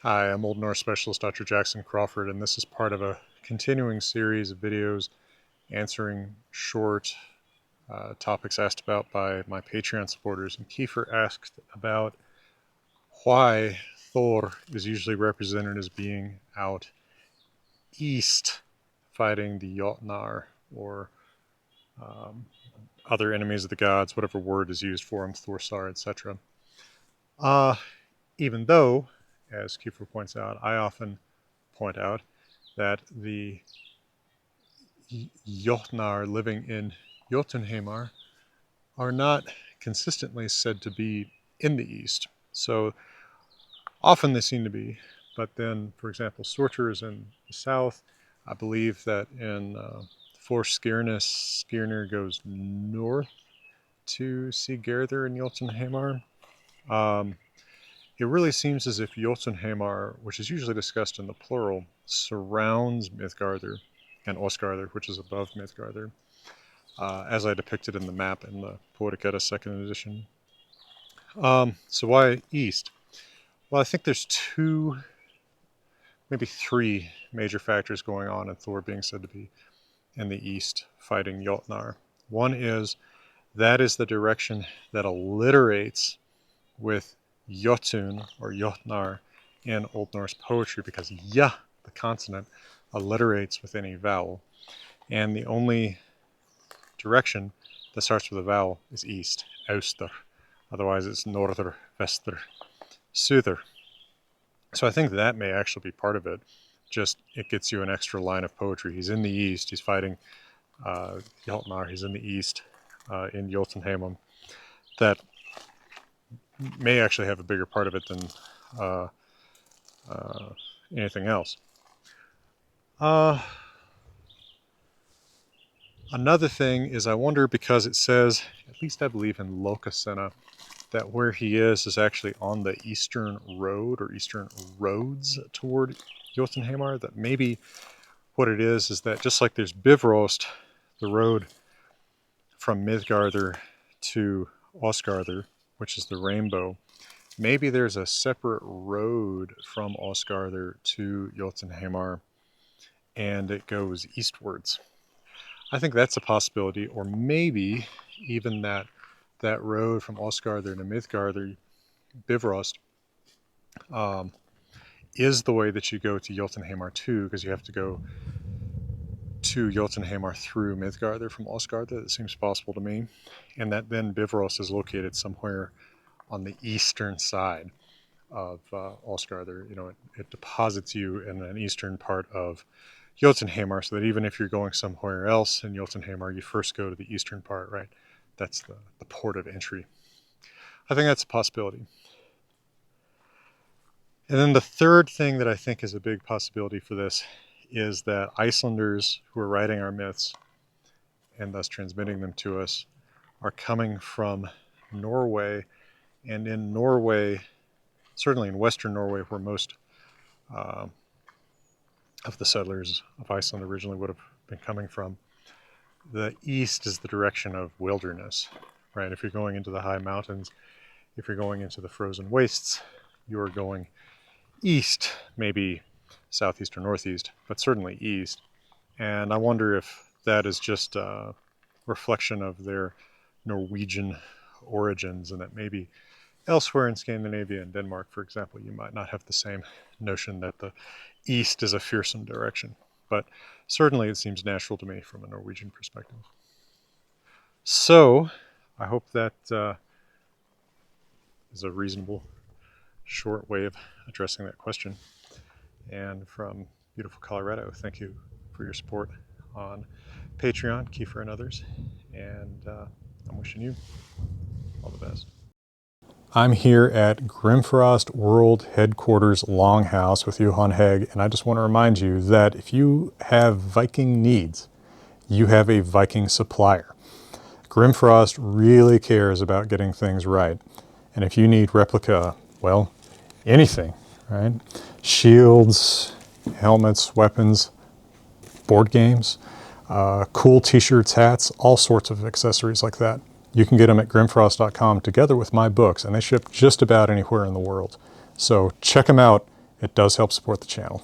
Hi, I'm Old Norse Specialist Dr. Jackson Crawford, and this is part of a continuing series of videos answering short topics asked about by my Patreon supporters. And Kiefer asked about why Thor is usually represented as being out east fighting the Jotnar or um, other enemies of the gods, whatever word is used for them, Thorsar, etc. Uh, Even though, as Kiefer points out, I often point out that the Jotnar living in Jotunheimar are not consistently said to be in the east. So often they seem to be, but then, for example, Surtur is in the south. I believe that in For Skirness, Skirnir goes north to see Gerther in Jotunheimar. Um, it really seems as if Jotunheimar, which is usually discussed in the plural, surrounds Midgardr and Osgardr, which is above Midgardr, as I depicted in the map in the Poetic Edda second edition. So why east? Well, I think there's two, maybe three major factors going on in Thor being said to be in the east fighting Jotnar. One is that is the direction that alliterates with Jotun or Jotnar in Old Norse poetry because ja, the consonant, alliterates with any vowel. And the only direction that starts with a vowel is east, Auster. Otherwise it's Norther, Vester, Souther. So I think that may actually be part of it. Just it gets you an extra line of poetry. He's in the east, he's fighting Jotnar, he's in the east in Jotunheimum. That may actually have a bigger part of it than uh, anything else. Another thing is I wonder, because it says, at least I believe in Lokasena, that where he is actually on the eastern road or eastern roads toward Jotunheimar, that maybe what it is that just like there's Bifrost, the road from Midgardr to Osgardr, which is the rainbow, maybe there's a separate road from Osgardr to Jotunheimar and it goes eastwards. I think that's a possibility, or maybe even that road from Osgardr to Midgardr, Bifrost, is the way that you go to Jotunheimar too, because you have to go to Jotunheimar through Midgardr from Osgardr. That seems possible to me. And that then Bifrost is located somewhere on the eastern side of Osgardr. You know, it deposits you in an eastern part of Jotunheimar, so that even if you're going somewhere else in Jotunheimar, you first go to the eastern part, right? That's the port of entry. I think that's a possibility. And then the third thing that I think is a big possibility for this is that Icelanders who are writing our myths and thus transmitting them to us are coming from Norway. And in Norway, certainly in Western Norway, where most of the settlers of Iceland originally would have been coming from, the east is the direction of wilderness, right? If you're going into the high mountains, if you're going into the frozen wastes, you're going east, maybe southeast or northeast, but certainly east. And I wonder if that is just a reflection of their Norwegian origins, and that maybe elsewhere in Scandinavia and Denmark, for example, you might not have the same notion that the east is a fearsome direction. But certainly it seems natural to me from a Norwegian perspective. So I hope that is a reasonable, short way of addressing that question. And from beautiful Colorado, thank you for your support on Patreon, Kiefer and others. And I'm wishing you all the best. I'm here at Grimfrost World Headquarters Longhouse with Johan Hegg, and I just want to remind you that if you have Viking needs, you have a Viking supplier. Grimfrost really cares about getting things right. And if you need replica, well, anything, right? Shields, helmets, weapons, board games, cool t-shirts, hats, all sorts of accessories like that. You can get them at grimfrost.com together with my books, and they ship just about anywhere in the world. So check them out It does help support the channel.